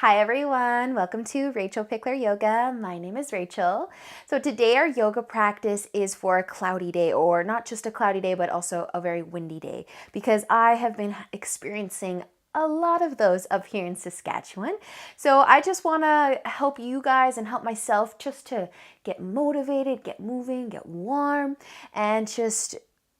Hi everyone, welcome to Rachel Pichler Yoga. My name is Rachel. So today our yoga practice is for a cloudy day, or not just a cloudy day, but also a very windy day, because I have been experiencing a lot of those up here in Saskatchewan. So I just want to help you guys and help myself just to get motivated, get moving, get warm, and just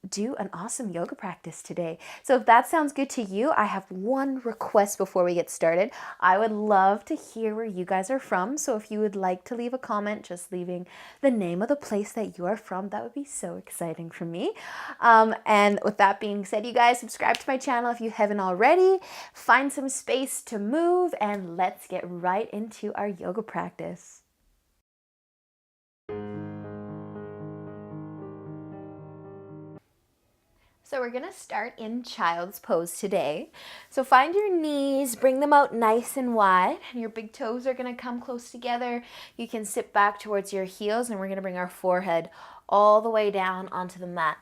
do an awesome yoga practice today. So if that sounds good to you, I have one request before we get started. I would love to hear where you guys are from. So if you would like to leave a comment, just leaving the name of the place that you are from, that would be so exciting for me. And with that being said, you guys, subscribe to my channel if you haven't already. Find some space to move, and let's get right into our yoga practice. So we're gonna start in child's pose today. So find your knees, bring them out nice and wide. Your big toes are gonna come close together. You can sit back towards your heels, and we're gonna bring our forehead all the way down onto the mat.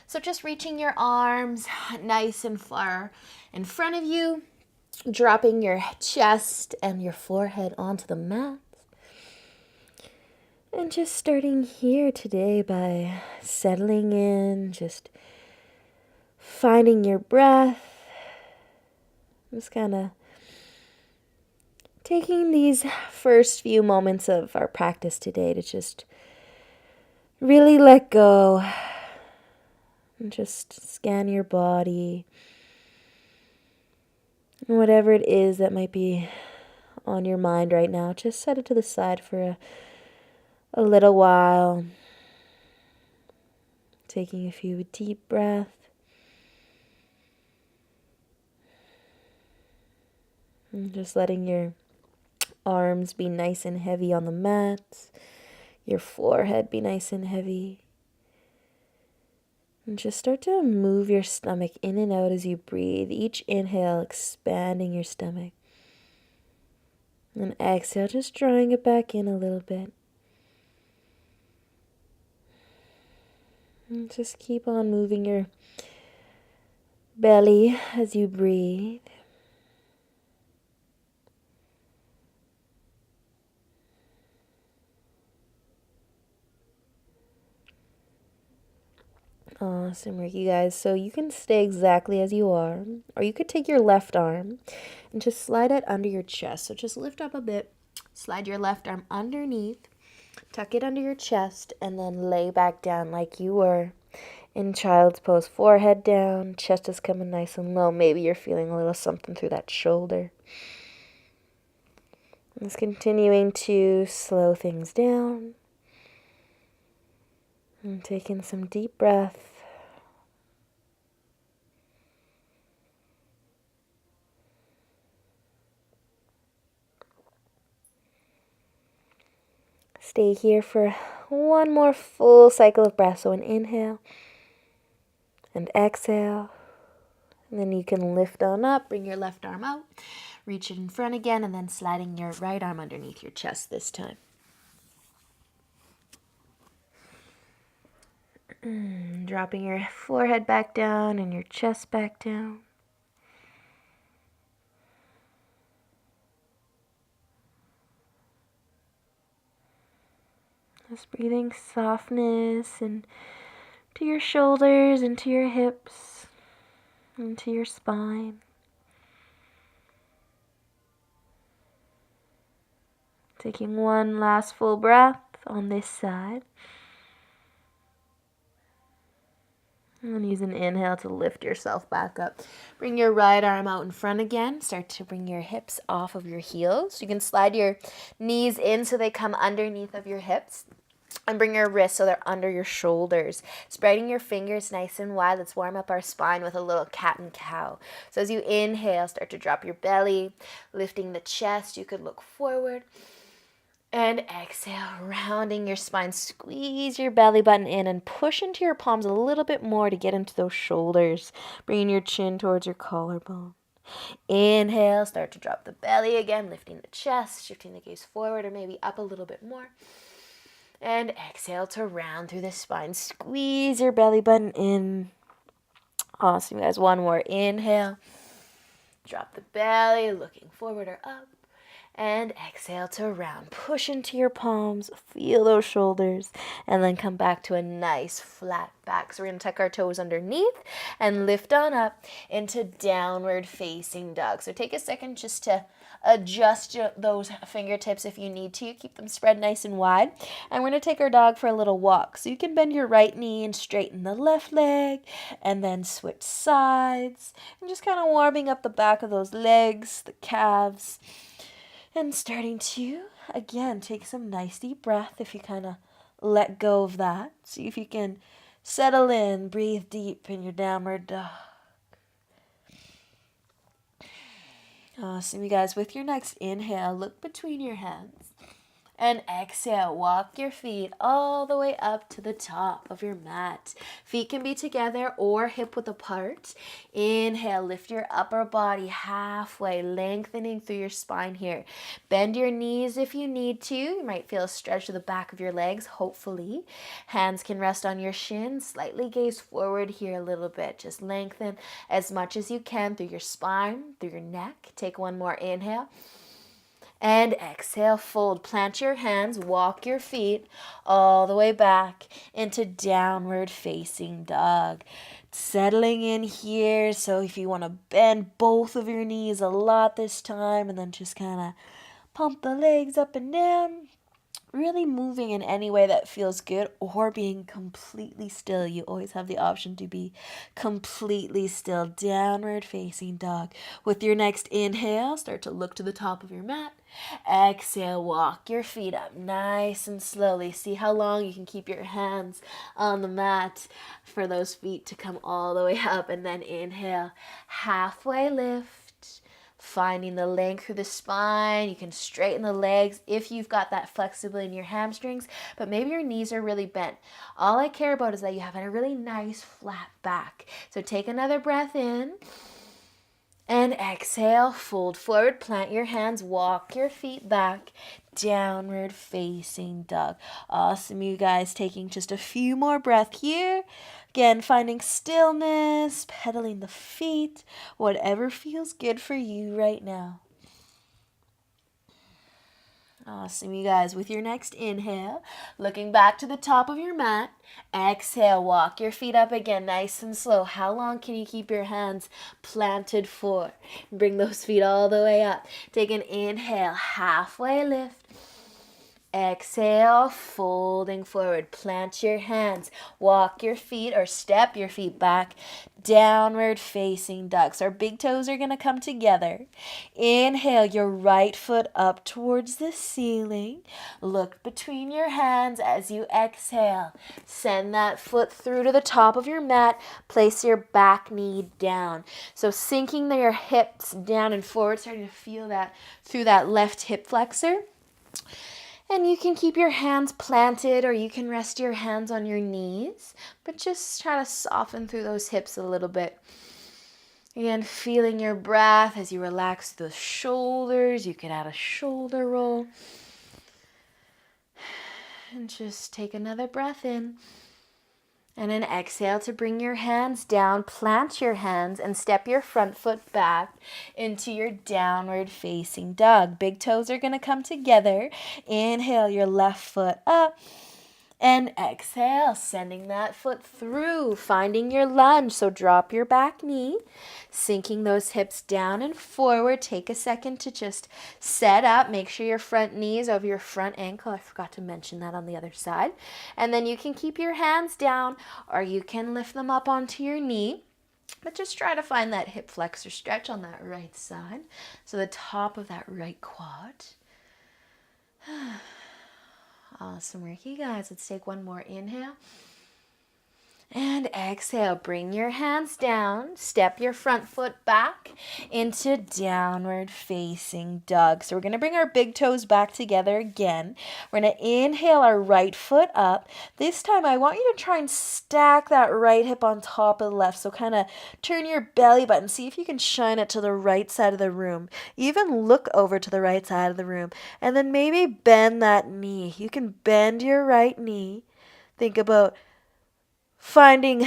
So just reaching your arms nice and far in front of you, dropping your chest and your forehead onto the mat. And just starting here today by settling in, just finding your breath, just kind of taking these first few moments of our practice today to just really let go and just scan your body. Whatever it is that might be on your mind right now, just set it to the side for a little while. Taking a few deep breaths. And just letting your arms be nice and heavy on the mat. Your forehead be nice and heavy. And just start to move your stomach in and out as you breathe. Each inhale, expanding your stomach. And exhale, just drawing it back in a little bit. And just keep on moving your belly as you breathe. Awesome work, you guys. So you can stay exactly as you are, or you could take your left arm and just slide it under your chest. So just lift up a bit, slide your left arm underneath, tuck it under your chest, and then lay back down like you were in child's pose. Forehead down, chest is coming nice and low. Maybe you're feeling a little something through that shoulder. Just continuing to slow things down. And taking some deep breath. Stay here for one more full cycle of breath. So an inhale and exhale. And then you can lift on up, bring your left arm out, reach it in front again, and then sliding your right arm underneath your chest this time. Dropping your forehead back down and your chest back down. Just breathing softness into your shoulders, into your hips, into your spine. Taking one last full breath on this side. And use an inhale to lift yourself back up. Bring your right arm out in front again. Start to bring your hips off of your heels. You can slide your knees in so they come underneath of your hips. And bring your wrists so they're under your shoulders. Spreading your fingers nice and wide. Let's warm up our spine with a little cat and cow. So as you inhale, start to drop your belly. Lifting the chest, you could look forward. And exhale, rounding your spine. Squeeze your belly button in and push into your palms a little bit more to get into those shoulders. Bringing your chin towards your collarbone. Inhale, start to drop the belly again, lifting the chest, shifting the gaze forward or maybe up a little bit more. And exhale to round through the spine. Squeeze your belly button in. Awesome, guys. One more. Inhale. Drop the belly, looking forward or up. And exhale to round. Push into your palms, feel those shoulders, and then come back to a nice flat back. So we're going to tuck our toes underneath and lift on up into downward facing dog. So take a second just to adjust those fingertips if you need to. Keep them spread nice and wide. And we're going to take our dog for a little walk. So you can bend your right knee and straighten the left leg, and then switch sides. And just kind of warming up the back of those legs, the calves. And starting to, again, take some nice deep breath if you kind of let go of that. See if you can settle in, breathe deep in your downward dog. Awesome, you guys. With your next inhale, look between your hands. And exhale, walk your feet all the way up to the top of your mat. Feet can be together or hip width apart. Inhale, lift your upper body halfway, lengthening through your spine here. Bend your knees if you need to. You might feel a stretch to the back of your legs, hopefully. Hands can rest on your shins. Slightly gaze forward here a little bit. Just lengthen as much as you can through your spine, through your neck. Take one more inhale. And exhale, fold. Plant your hands, walk your feet all the way back into downward facing dog. Settling in here, so if you want to bend both of your knees a lot this time, and then just kind of pump the legs up and down. Really moving in any way that feels good, or being completely still. You always have the option to be completely still. Downward facing dog. With your next inhale, start to look to the top of your mat. Exhale, walk your feet up nice and slowly. See how long you can keep your hands on the mat for those feet to come all the way up. And then inhale, halfway lift. Finding the length through the spine. You can straighten the legs if you've got that flexibility in your hamstrings, but maybe your knees are really bent. All I care about is that you have a really nice flat back. So take another breath in. And exhale, fold forward, plant your hands, walk your feet back, downward facing dog. Awesome, you guys. Taking just a few more breaths here. Again, finding stillness, pedaling the feet, whatever feels good for you right now. Awesome, you guys. With your next inhale, looking back to the top of your mat. Exhale, walk your feet up again, nice and slow. How long can you keep your hands planted for? Bring those feet all the way up. Take an inhale, halfway lift. Exhale, folding forward. Plant your hands. Walk your feet or step your feet back. Downward facing dog. So our big toes are going to come together. Inhale your right foot up towards the ceiling. Look between your hands as you exhale. Send that foot through to the top of your mat. Place your back knee down. So sinking your hips down and forward. Starting to feel that through that left hip flexor. And you can keep your hands planted, or you can rest your hands on your knees, but just try to soften through those hips a little bit. Again, feeling your breath as you relax the shoulders. You could add a shoulder roll. And just take another breath in. And then exhale to bring your hands down, plant your hands, and step your front foot back into your downward facing dog. Big toes are going to come together. Inhale your left foot up. And exhale, sending that foot through, finding your lunge. So drop your back knee, sinking those hips down and forward. Take a second to just set up. Make sure your front knee is over your front ankle. I forgot to mention that on the other side. And then you can keep your hands down, or you can lift them up onto your knee. But just try to find that hip flexor stretch on that right side. So the top of that right quad. Awesome work, you guys. Let's take one more inhale. And exhale, bring your hands down, step your front foot back into downward facing dog. So we're going to bring our big toes back together again. We're going to inhale our right foot up. This time I want you to try and stack that right hip on top of the left. So kind of turn your belly button. See if you can shine it to the right side of the room. Even look over to the right side of the room. And then maybe bend that knee. You can bend your right knee. Think about finding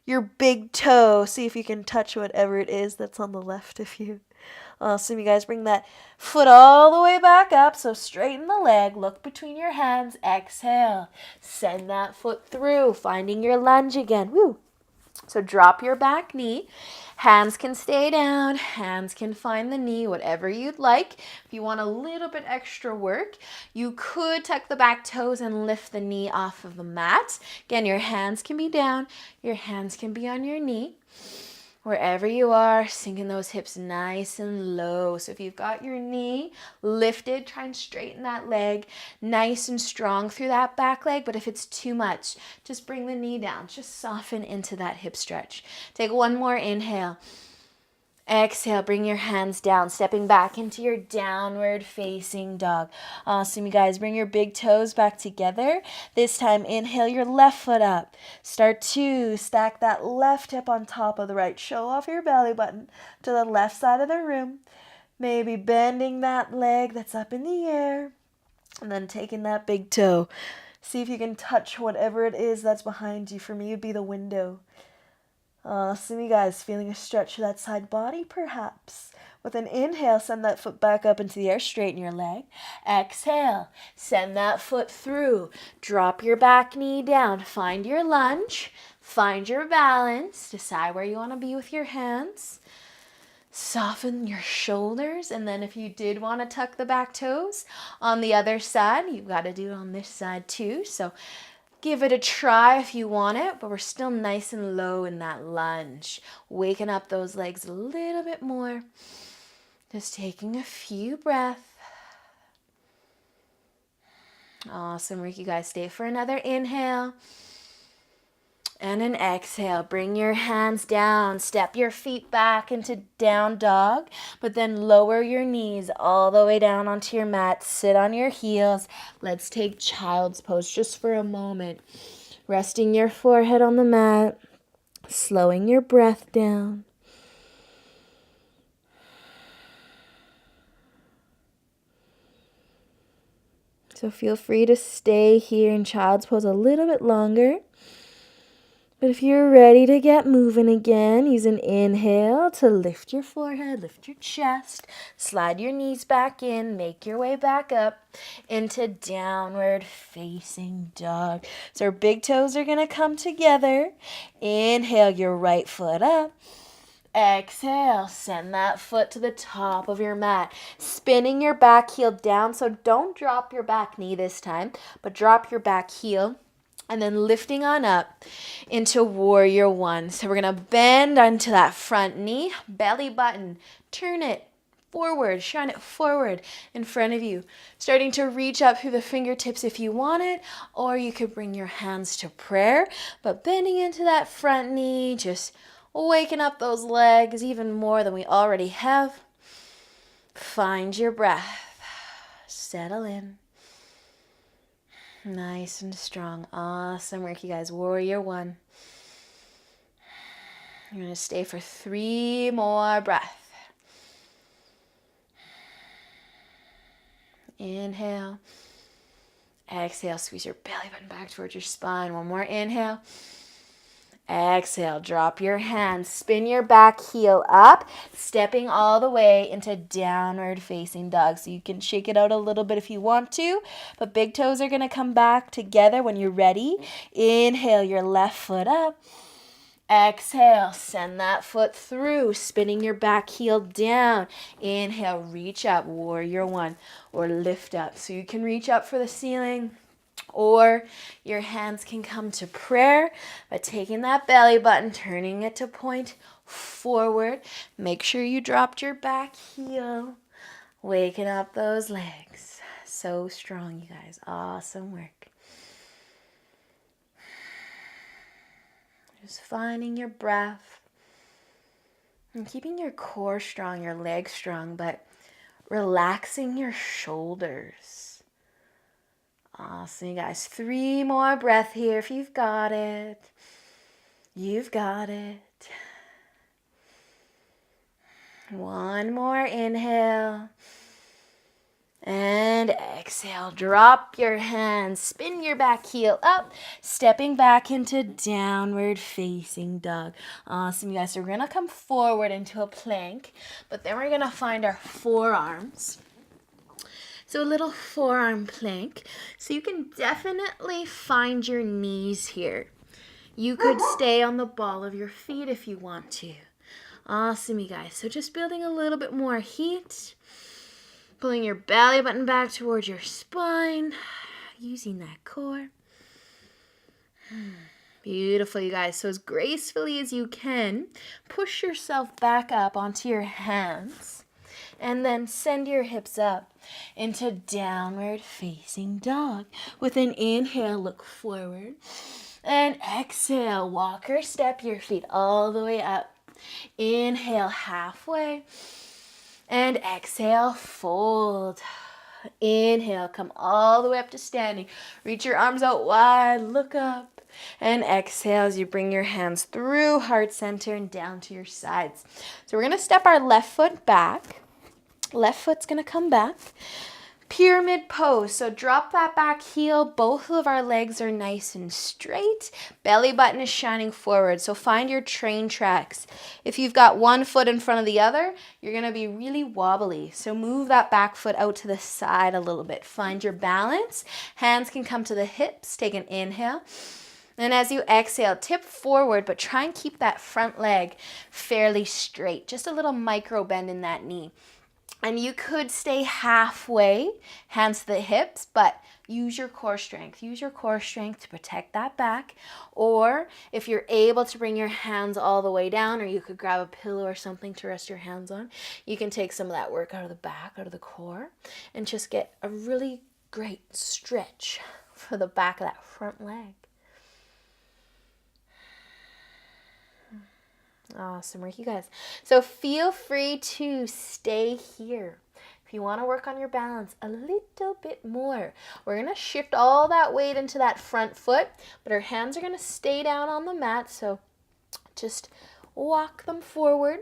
your big toe. See if you can touch whatever it is that's on the left of you. Awesome, you guys. Bring that foot all the way back up. So straighten the leg. Look between your hands. Exhale. Send that foot through. Finding your lunge again. Woo. So drop your back knee. Hands can stay down. Hands can find the knee, whatever you'd like. If you want a little bit extra work, you could tuck the back toes and lift the knee off of the mat. Again, your hands can be down. Your hands can be on your knee. Wherever you are, sinking those hips nice and low. So if you've got your knee lifted, try and straighten that leg nice and strong through that back leg. But if it's too much, just bring the knee down. Just soften into that hip stretch. Take one more inhale. Exhale, bring your hands down, stepping back into your downward facing dog. Awesome, you guys. Bring your big toes back together. This time, inhale your left foot up. Start to stack that left hip on top of the right. Show off your belly button to the left side of the room. Maybe bending that leg that's up in the air. And then taking that big toe. See if you can touch whatever it is that's behind you. For me, it would be the window. Awesome, you guys. Feeling a stretch to that side body, perhaps. With an inhale, send that foot back up into the air. Straighten your leg. Exhale. Send that foot through. Drop your back knee down. Find your lunge. Find your balance. Decide where you want to be with your hands. Soften your shoulders. And then if you did want to tuck the back toes on the other side, you've got to do it on this side too. So give it a try if you want it, but we're still nice and low in that lunge. Waking up those legs a little bit more. Just taking a few breaths. Awesome work, you guys. Stay for another inhale. And an exhale. Bring your hands down. Step your feet back into down dog, but then lower your knees all the way down onto your mat. Sit on your heels. Let's take child's pose just for a moment. Resting your forehead on the mat. Slowing your breath down. So feel free to stay here in child's pose a little bit longer. But if you're ready to get moving again, use an inhale to lift your forehead, lift your chest, slide your knees back in, make your way back up into downward facing dog. So our big toes are going to come together. Inhale your right foot up. Exhale, send that foot to the top of your mat, spinning your back heel down. So don't drop your back knee this time, but drop your back heel. And then lifting on up into warrior one. So we're going to bend onto that front knee, belly button, turn it forward, shine it forward in front of you. Starting to reach up through the fingertips if you want it, or you could bring your hands to prayer. But bending into that front knee, just waking up those legs even more than we already have. Find your breath. Settle in. Nice and strong. Awesome work, you guys. Warrior one. You're going to stay for 3 more breaths. Inhale. Exhale. Squeeze your belly button back towards your spine. One more inhale. Exhale, drop your hands, spin your back heel up, stepping all the way into downward facing dog. So you can shake it out a little bit if you want to, but big toes are going to come back together when you're ready. Inhale your left foot up. Exhale, send that foot through, spinning your back heel down. Inhale, reach up, warrior one, or lift up. So you can reach up for the ceiling, or your hands can come to prayer by taking that belly button, turning it to point forward. Make sure you dropped your back heel. Waking up those legs. So strong, you guys. Awesome work. Just finding your breath and keeping your core strong, your legs strong, but relaxing your shoulders. Awesome, you guys. 3 more breaths here if you've got it. You've got it. 1 more inhale. And And exhale, drop your hands, spin your back heel up, stepping back into downward facing dog. Awesome, you guys. So we're going to come forward into a plank, but then we're going to find our forearms. So a little forearm plank. So you can definitely find your knees here. You could stay on the ball of your feet if you want to. Awesome, you guys. So just building a little bit more heat. Pulling your belly button back towards your spine. Using that core. Beautiful, you guys. So as gracefully as you can, push yourself back up onto your hands. And then send your hips up into downward facing dog. With an inhale, look forward. And exhale, walk or step your feet all the way up. Inhale, halfway. And exhale, fold. Inhale, come all the way up to standing. Reach your arms out wide, look up. And exhale as you bring your hands through heart center and down to your sides. So we're going to step our left foot back. Left foot's going to come back. Pyramid pose. So drop that back heel. Both of our legs are nice and straight. Belly button is shining forward. So find your train tracks. If you've got one foot in front of the other, you're going to be really wobbly. So move that back foot out to the side a little bit. Find your balance. Hands can come to the hips. Take an inhale. And as you exhale, tip forward, but try and keep that front leg fairly straight. Just a little micro bend in that knee. And you could stay halfway, hands to the hips, but use your core strength. Use your core strength to protect that back. Or if you're able to bring your hands all the way down, or you could grab a pillow or something to rest your hands on, you can take some of that work out of the back, out of the core, and just get a really great stretch for the back of that front leg. Awesome work, you guys. So feel free to stay here. If you want to work on your balance a little bit more, we're going to shift all that weight into that front foot, but our hands are going to stay down on the mat. So just walk them forward.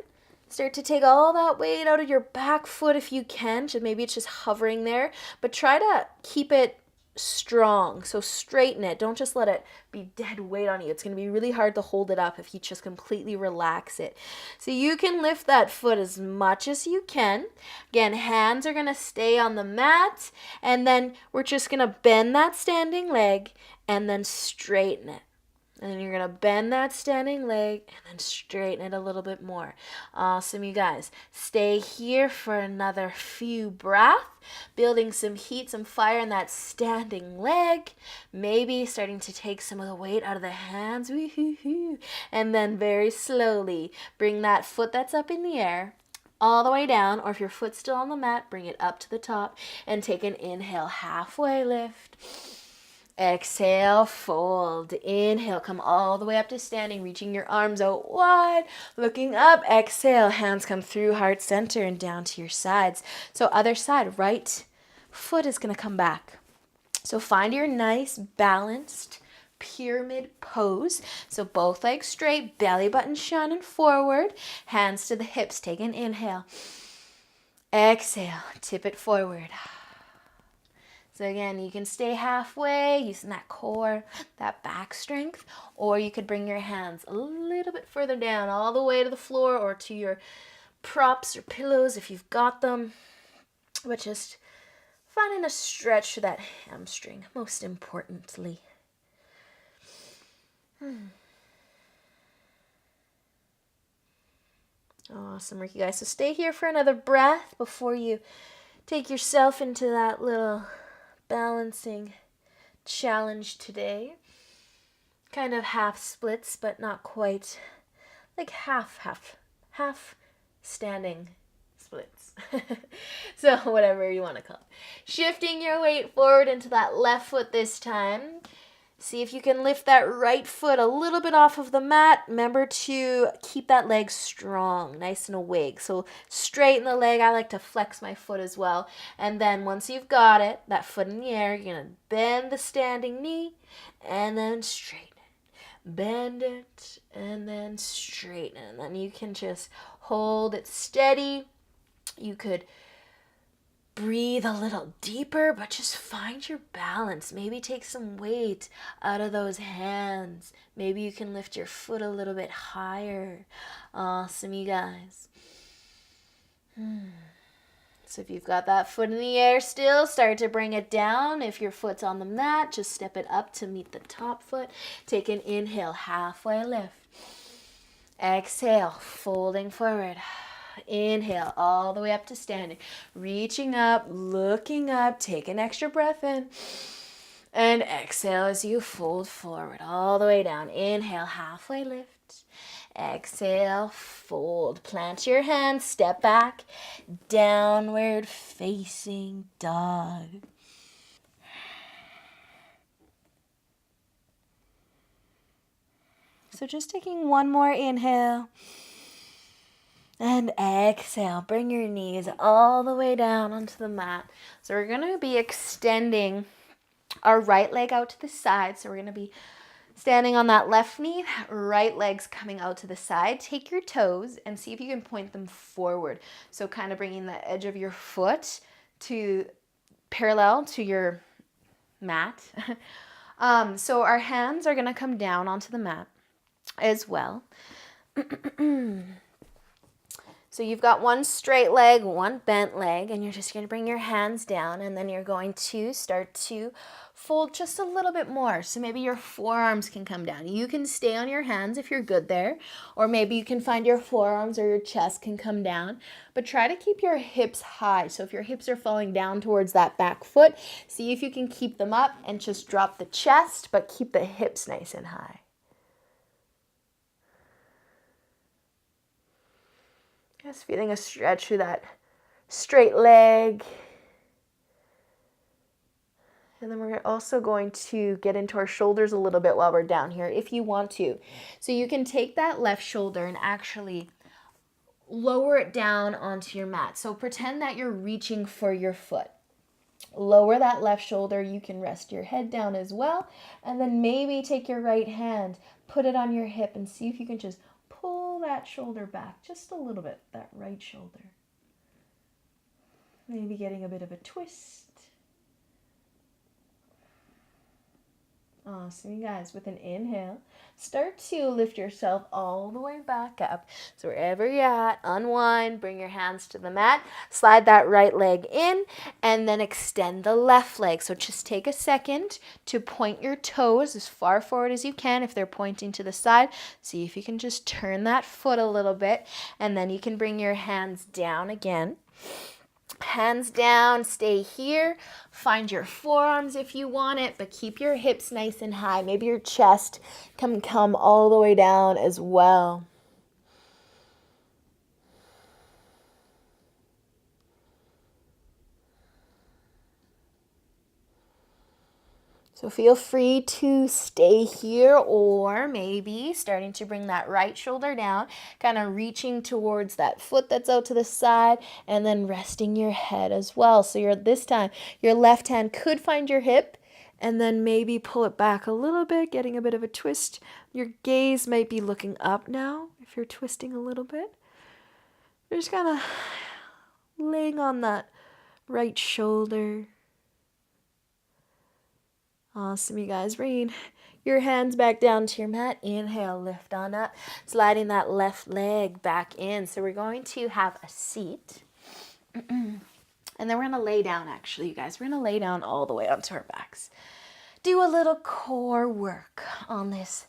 Start to take all that weight out of your back foot if you can. Maybe it's just hovering there, but try to keep it strong. So straighten it. Don't just let it be dead weight on you. It's going to be really hard to hold it up if you just completely relax it. So you can lift that foot as much as you can. Again, hands are going to stay on the mat, and then we're just going to bend that standing leg and then straighten it. And then you're going to bend that standing leg and then straighten it a little bit more. Awesome, you guys. Stay here for another few breaths. Building some heat, some fire in that standing leg. Maybe starting to take some of the weight out of the hands. Woo-hoo-hoo. And then very slowly bring that foot that's up in the air all the way down. Or if your foot's still on the mat, bring it up to the top and take an inhale. Halfway lift. Exhale, fold. Inhale, come all the way up to standing, reaching your arms out wide, looking up. Exhale, hands come through heart center and down to your sides. So other side, right foot is going to come back. So find your nice balanced pyramid pose. So both legs straight, belly button shining forward, hands to the hips. Take an inhale. Exhale, tip it forward. So again, you can stay halfway using that core, that back strength, or you could bring your hands a little bit further down, all the way to the floor or to your props or pillows if you've got them. But just finding a stretch to that hamstring, most importantly. Awesome work, you guys. So stay here for another breath before you take yourself into that little balancing challenge today. Kind of half splits, but not quite. Like half standing splits. So whatever you want to call it. Shifting your weight forward into that left foot this time. See if you can lift that right foot a little bit off of the mat. Remember to keep that leg strong, nice and awake. So straighten the leg. I like to flex my foot as well. And then once you've got it, that foot in the air, you're going to bend the standing knee and then straighten it. Bend it and then straighten it. And then you can just hold it steady. You could Breathe a little deeper, but just find your balance. Maybe take some weight out of those hands. Maybe you can lift your foot a little bit higher. Awesome, you guys. So if you've got that foot in the air still, start to bring it down. If your foot's on the mat, just step it up to meet the top foot. Take an inhale, halfway lift. Exhale, folding forward. Inhale, all the way up to standing. Reaching up, looking up, take an extra breath in. And exhale as you fold forward, all the way down. Inhale, halfway lift. Exhale, fold. Plant your hands, step back. Downward facing dog. So just taking one more inhale. And exhale. Bring your knees all the way down onto the mat. So we're going to be extending our right leg out to the side. So we're going to be standing on that left knee, right leg's coming out to the side. Take your toes and see if you can point them forward. So kind of bringing the edge of your foot to parallel to your mat. So our hands are going to come down onto the mat as well. So you've got one straight leg, one bent leg, and you're just going to bring your hands down, and then you're going to start to fold just a little bit more. So maybe your forearms can come down. You can stay on your hands if you're good there, or maybe you can find your forearms or your chest can come down, but try to keep your hips high. So if your hips are falling down towards that back foot, see if you can keep them up and just drop the chest, but keep the hips nice and high. Just feeling a stretch through that straight leg. And then we're also going to get into our shoulders a little bit while we're down here, if you want to. So you can take that left shoulder and actually lower it down onto your mat. So pretend that you're reaching for your foot. Lower that left shoulder. You can rest your head down as well. And then maybe take your right hand, put it on your hip, and see if you can just pull that shoulder back just a little bit, that right shoulder. Maybe getting a bit of a twist. Awesome, you guys. With an inhale, start to lift yourself all the way back up. So wherever you're at, unwind, bring your hands to the mat, slide that right leg in, and then extend the left leg. So just take a second to point your toes as far forward as you can. If they're pointing to the side, see if you can just turn that foot a little bit, and then you can bring your hands down again. Hands down, stay here. Find your forearms if you want it, but keep your hips nice and high. Maybe your chest can come all the way down as well. So feel free to stay here, or maybe starting to bring that right shoulder down, kind of reaching towards that foot that's out to the side, and then resting your head as well. So this time, your left hand could find your hip, and then maybe pull it back a little bit, getting a bit of a twist. Your gaze might be looking up now, if you're twisting a little bit. You're just kind of laying on that right shoulder. Awesome, you guys. Bringing your hands back down to your mat. Inhale, lift on up. Sliding that left leg back in. So we're going to have a seat. And then we're going to lay down, actually, you guys. We're going to lay down all the way onto our backs. Do a little core work on this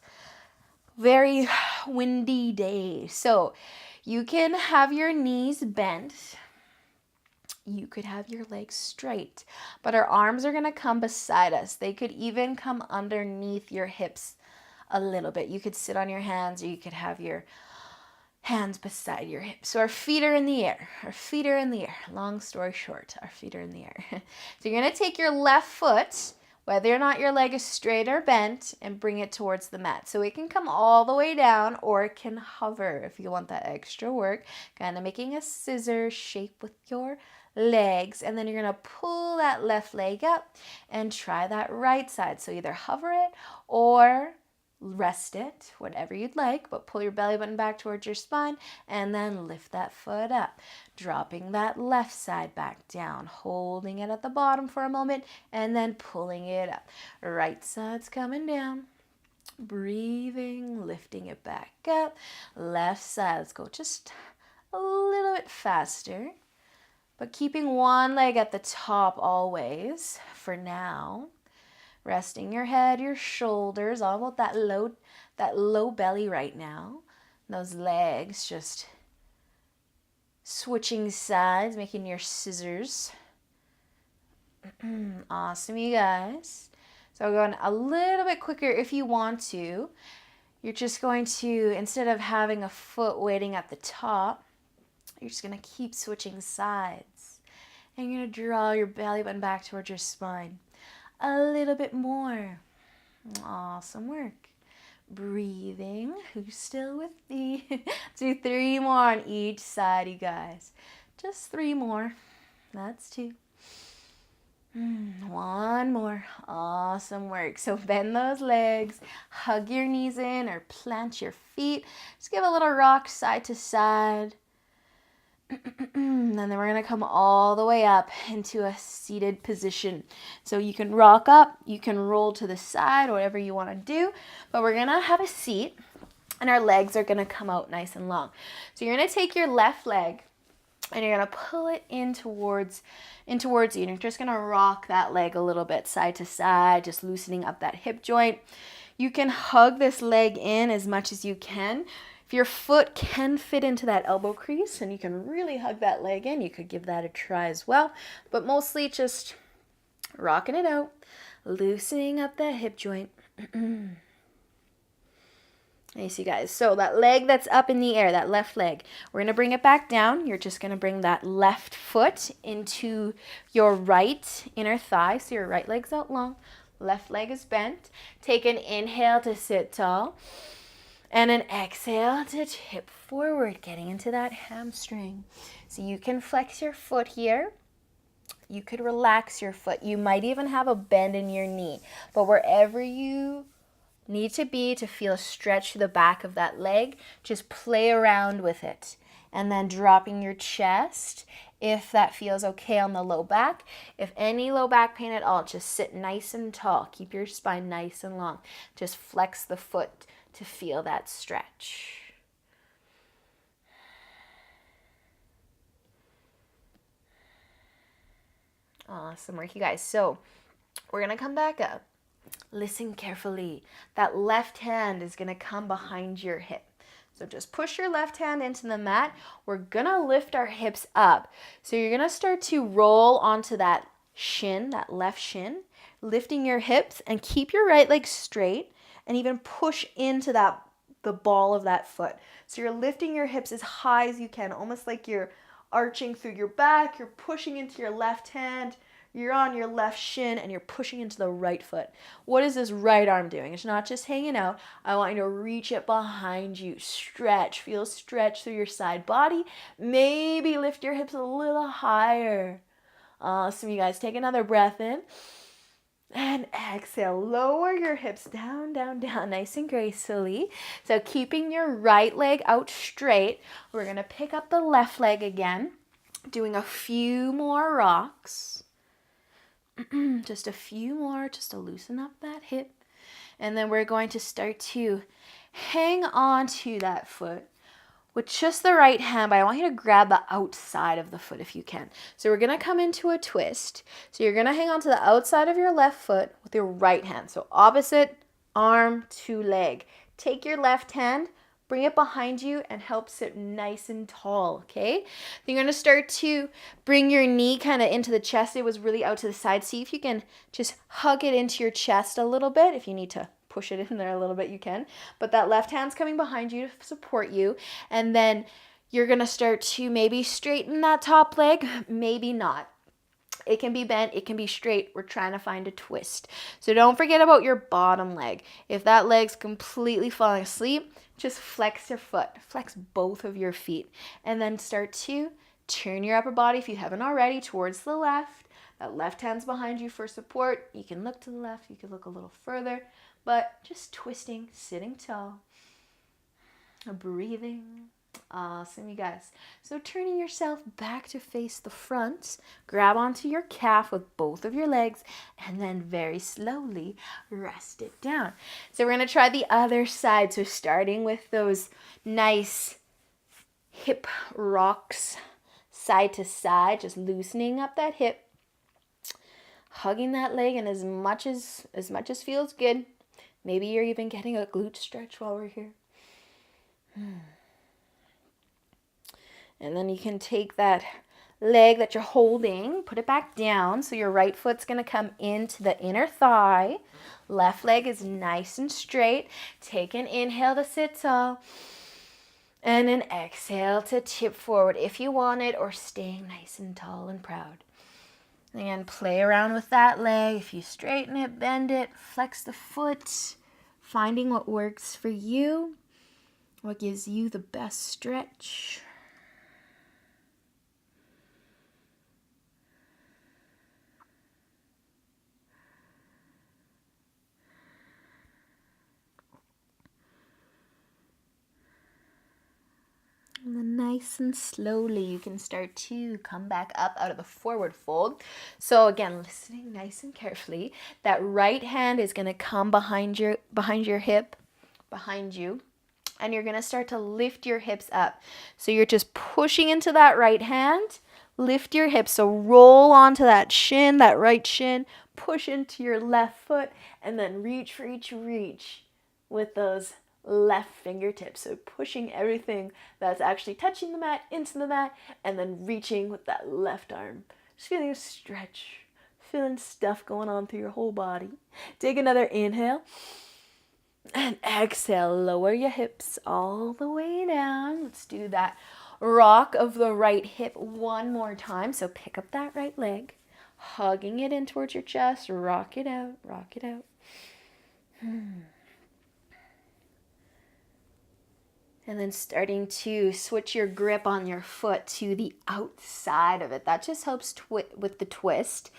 very windy day. So you can have your knees bent. You could have your legs straight, but our arms are going to come beside us. They could even come underneath your hips a little bit. You could sit on your hands, or you could have your hands beside your hips. So our feet are in the air. Our feet are in the air. Long story short, our feet are in the air. So you're going to take your left foot, whether or not your leg is straight or bent, and bring it towards the mat. So it can come all the way down, or it can hover if you want that extra work. Kind of making a scissor shape with your legs, and then you're going to pull that left leg up and try that right side. So either hover it or Rest it, whatever you'd like, but pull your belly button back towards your spine and then lift that foot up. Dropping that left side back down, holding it at the bottom for a moment and then pulling it up. Right side's coming down. Breathing, lifting it back up. Left side, let's go just a little bit faster, but keeping one leg at the top always for now. Resting your head, your shoulders, all about that low belly right now. Those legs just switching sides, making your scissors. Awesome, you guys. So going a little bit quicker if you want to. You're just going to, instead of having a foot waiting at the top, you're just going to keep switching sides. And you're going to draw your belly button back towards your spine. A little bit more. Awesome work. Breathing. Who's still with me? Do 3 more on each side, you guys. Just 3 more. That's 2. 1 more. Awesome work. So bend those legs, hug your knees in or plant your feet. Just give a little rock side to side. And then we're going to come all the way up into a seated position. So you can rock up, you can roll to the side, whatever you want to do. But we're going to have a seat and our legs are going to come out nice and long. So you're going to take your left leg and you're going to pull it in towards you. And you're just going to rock that leg a little bit side to side, just loosening up that hip joint. You can hug this leg in as much as you can. If your foot can fit into that elbow crease and you can really hug that leg in, you could give that a try as well. But mostly just rocking it out, loosening up that hip joint. Nice, you guys. So that leg that's up in the air, that left leg, we're going to bring it back down. You're just going to bring that left foot into your right inner thigh. So your right leg's out long, left leg is bent. Take an inhale to sit tall. And an exhale to tip forward, getting into that hamstring. So you can flex your foot here. You could relax your foot. You might even have a bend in your knee. But wherever you need to be to feel a stretch to the back of that leg, just play around with it. And then dropping your chest, if that feels okay on the low back. If any low back pain at all, just sit nice and tall. Keep your spine nice and long. Just flex the foot to feel that stretch. Awesome work, you guys. So we're going to come back up. Listen carefully. That left hand is going to come behind your hip. So just push your left hand into the mat. We're going to lift our hips up. So you're going to start to roll onto that shin, that left shin, lifting your hips, and keep your right leg straight. And even push into the ball of that foot. So you're lifting your hips as high as you can, almost like you're arching through your back. You're pushing into your left hand. You're on your left shin and you're pushing into the right foot. What is this right arm doing? It's not just hanging out. I want you to reach it behind you. Stretch. Feel stretch through your side body. Maybe lift your hips a little higher. Awesome, you guys. Take another breath in. And exhale, lower your hips down, down, down, nice and gracefully. So keeping your right leg out straight, we're going to pick up the left leg again, doing a few more rocks. Just a few more, just to loosen up that hip. And then we're going to start to hang on to that foot with just the right hand, but I want you to grab the outside of the foot if you can. So we're going to come into a twist. So you're going to hang on to the outside of your left foot with your right hand. So opposite arm to leg. Take your left hand, bring it behind you, and help sit nice and tall, okay? Then you're going to start to bring your knee kind of into the chest. It was really out to the side. See if you can just hug it into your chest a little bit. If you need to push it in there a little bit, you can. But that left hand's coming behind you to support you. And then you're going to start to maybe straighten that top leg, maybe not. It can be bent, it can be straight. We're trying to find a twist. So don't forget about your bottom leg. If that leg's completely falling asleep, just flex your foot. Flex both of your feet. And then start to Turn your upper body, if you haven't already, towards the left. That left hand's behind you for support. You can look to the left, you can look a little further, but just twisting, sitting tall, breathing. Awesome, you guys. So turning yourself back to face the front, grab onto your calf with both of your legs, and then very slowly rest it down. So we're going to try the other side. So starting with those nice hip rocks side to side, just loosening up that hip, hugging that leg, and as much as feels good. Maybe you're even getting a glute stretch while we're here. And then you can take that leg that you're holding, put it back down. So your right foot's going to come into the inner thigh. Left leg is nice and straight. Take an inhale to sit tall. And an exhale to tip forward if you want it, or staying nice and tall and proud. Again, play around with that leg. If you straighten it, bend it, flex the foot, finding what works for you, what gives you the best stretch. And then nice and slowly, you can start to come back up out of the forward fold. So again, listening nice and carefully. That right hand is going to come behind your hip, behind you. And you're going to start to lift your hips up. So you're just pushing into that right hand. Lift your hips. So roll onto that shin, that right shin. Push into your left foot. And then reach with those left fingertips. So pushing everything that's actually touching the mat into the mat, and then reaching with that left arm. Just feeling a stretch, feeling stuff going on through your whole body. Take another inhale, and exhale. Lower your hips all the way down. Let's do that rock of the right hip one more time. So pick up that right leg, hugging it in towards your chest. Rock it out, rock it out. And then starting to switch your grip on your foot to the outside of it. That just helps with the twist.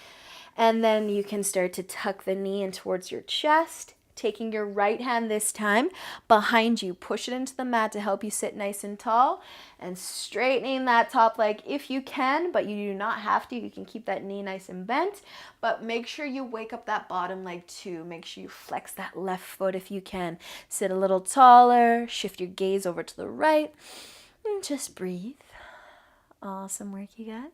And then you can start to tuck the knee in towards your chest, taking your right hand this time behind you. Push it into the mat to help you sit nice and tall, and straightening that top leg if you can, but you do not have to. You can keep that knee nice and bent, but make sure you wake up that bottom leg too. Make sure you flex that left foot if you can. Sit a little taller, shift your gaze over to the right, and just breathe. Awesome work, you guys.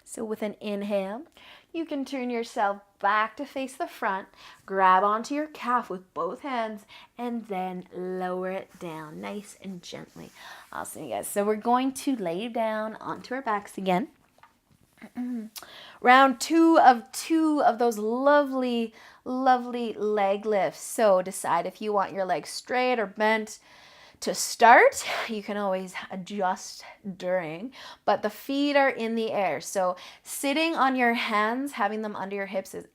So with an inhale, you can turn yourself back to face the front, grab onto your calf with both hands, and then lower it down nice and gently. Awesome, you guys. So we're going to lay down onto our backs again. Round two of those lovely, lovely leg lifts. So decide if you want your legs straight or bent. To start, you can always adjust during, but the feet are in the air. So sitting on your hands, having them under your hips is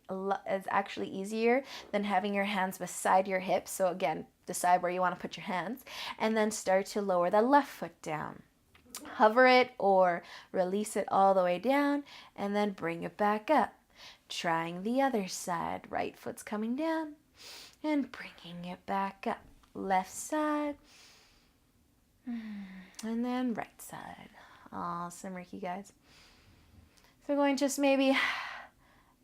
actually easier than having your hands beside your hips. So again, decide where you want to put your hands, and then start to lower the left foot down. Hover it or release it all the way down, and then bring it back up. Trying the other side. Right foot's coming down and bringing it back up. Left side. And then right side. Awesome work, you guys. So going just maybe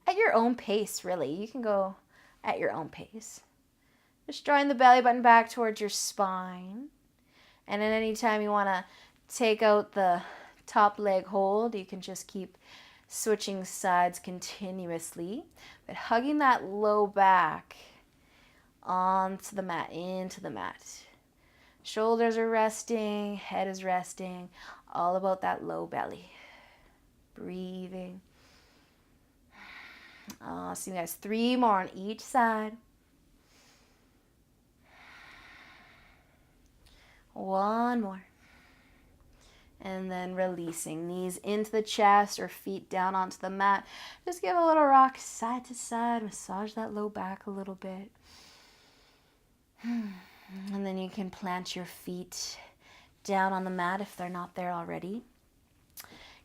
at your own pace, really. You can go at your own pace. Just drawing the belly button back towards your spine. And at any time you want to take out the top leg hold, you can just keep switching sides continuously. But hugging that low back onto the mat, into the mat. Shoulders are resting, head is resting, all about that low belly. Breathing. Awesome, guys. 3 more on each side. 1 more. And then releasing. Knees into the chest or feet down onto the mat. Just give a little rock side to side. Massage that low back a little bit. And then you can plant your feet down on the mat if they're not there already.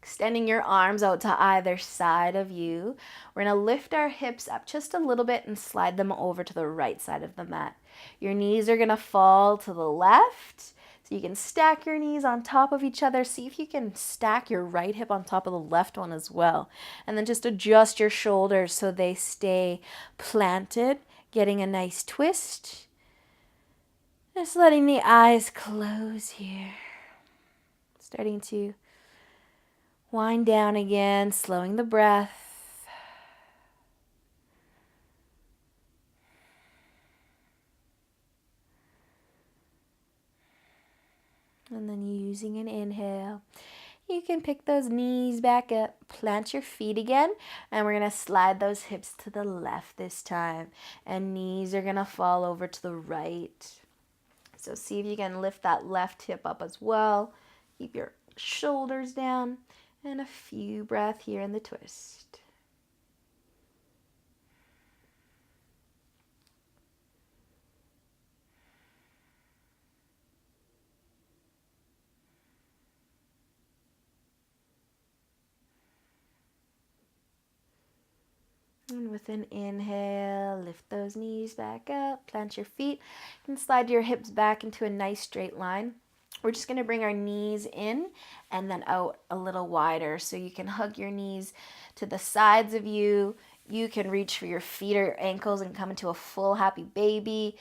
Extending your arms out to either side of you. We're going to lift our hips up just a little bit and slide them over to the right side of the mat. Your knees are going to fall to the left. So you can stack your knees on top of each other. See if you can stack your right hip on top of the left one as well. And then just adjust your shoulders so they stay planted, getting a nice twist. Just letting the eyes close here. Starting to wind down again, slowing the breath. And then using an inhale, you can pick those knees back up, plant your feet again, and we're going to slide those hips to the left this time. And knees are going to fall over to the right. So see if you can lift that left hip up as well. Keep your shoulders down. And a few breaths here in the twist. And with an inhale, lift those knees back up, plant your feet, and slide your hips back into a nice straight line. We're just going to bring our knees in and then out a little wider. So you can hug your knees to the sides of you. You can reach for your feet or your ankles and come into a full happy baby.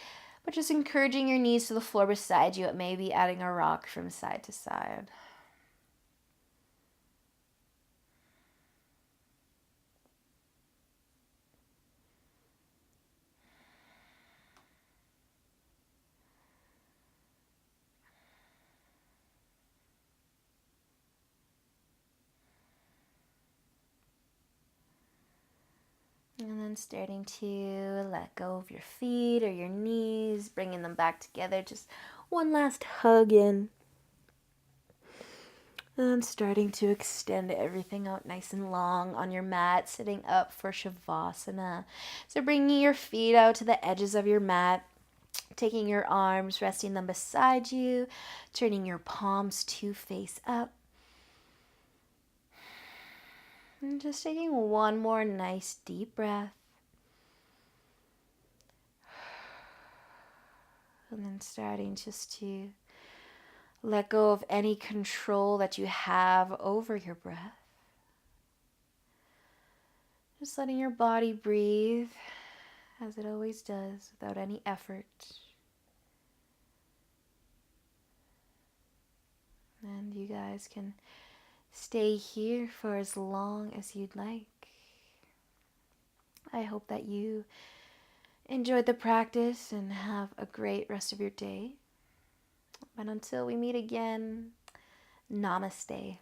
But just encouraging your knees to the floor beside you. It may be adding a rock from side to side. And then starting to let go of your feet or your knees, bringing them back together. Just one last hug in. And starting to extend everything out nice and long on your mat, sitting up for Shavasana. So bringing your feet out to the edges of your mat, taking your arms, resting them beside you, turning your palms to face up. And just taking one more nice deep breath. And then starting just to let go of any control that you have over your breath. Just letting your body breathe as it always does without any effort. And you guys can stay here for as long as you'd like. I hope that you enjoyed the practice and have a great rest of your day. But until we meet again, namaste.